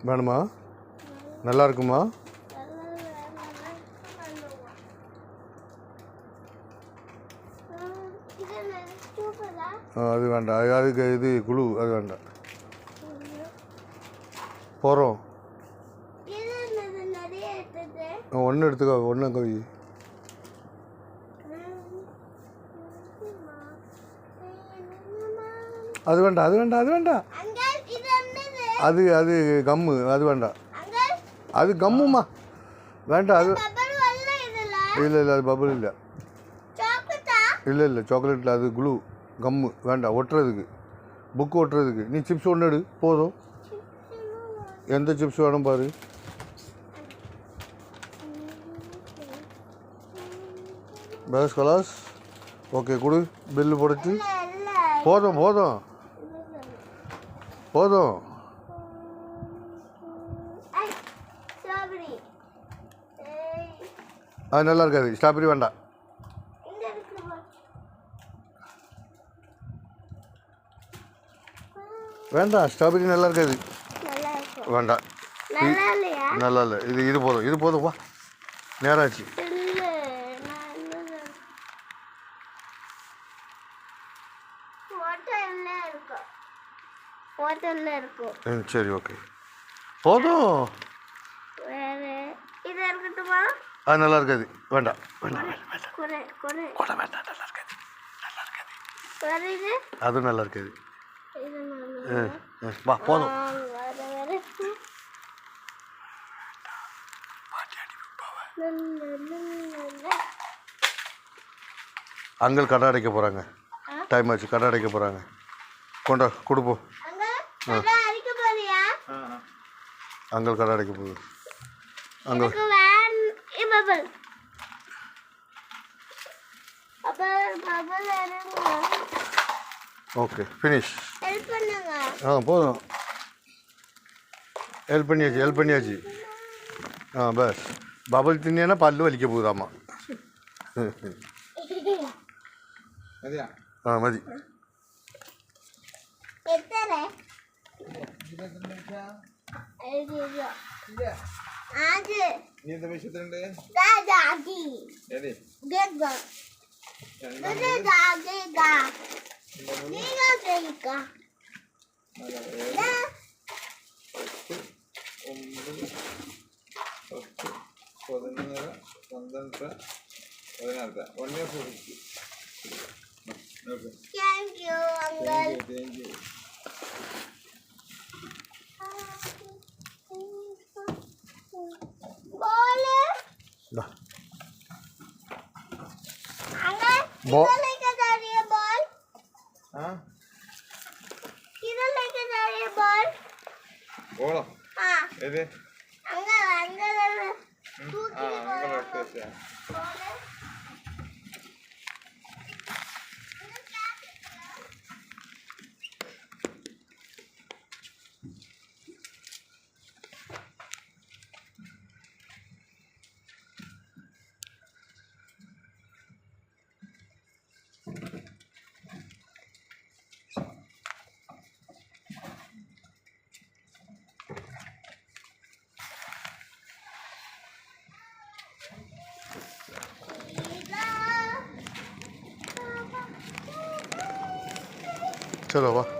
வேணுமா? நல்லா இருக்குமா? அது வேண்டாம், அதுக்கு இது குழு அது வேண்டாம். போகிறோம் ஒன்று எடுத்துக்கோ, ஒன்று கவி. அது வேண்டாம், அது வேண்டாம், அது வேண்டாம். அது அது கம்மு, அது வேண்டாம். அது கம்முமா வேண்டாம். அது இல்லை இல்லை, அது பபுள் இல்லை. இல்லை இல்லை, சாக்லேட்டில் அது குளூ கம்மு வேண்டாம், ஒட்டுறதுக்கு, புக்கு ஒட்டுறதுக்கு. நீ சிப்ஸ் ஒன்று எடு போதும். எந்த சிப்ஸ் வேணும் பாரு. பேஸ் கலாஸ் ஓகே, கொடு, பில்லு போடுச்சு. போதும் போதும் போதும். அது நல்லா இருக்காது, ஸ்ட்ராபெரி வேண்டாம். வேண்டாம், ஸ்ட்ராபெரி நல்லா இருக்காது, வேண்டாம். நல்லா இல்லை, இது இது போதும், இது போதும். வா, நேராச்சு. சரி ஓகே, போதும். அது நல்லா இருக்காது, வேண்டாம் வேண்டாம் வேண்டாம், நல்லா இருக்காது, நல்லா இருக்காது. அதுவும் நல்லா இருக்காது. வா போதும். அங்கிள் கடை அடைக்க போகிறாங்க, டைம் ஆச்சு, கடை அடைக்க போகிறாங்க. கொண்டா கொடுப்போம். அங்கிள் கடை அடைக்க போகுது. Uncle okay, finish. போதும், ஹெல்ப் பண்ணியாச்சு, ஹெல்ப் பண்ணியாச்சு. பஸ் பபுள் தின்னா பல்லு வலிக்க போகுதாம்மா. மதி. Thank you, Uncle. Thank you. Ball. Uncle, like a daddy ball. Huh? Like a daddy ball. Ball. Uncle, Uncle. चलो वाह।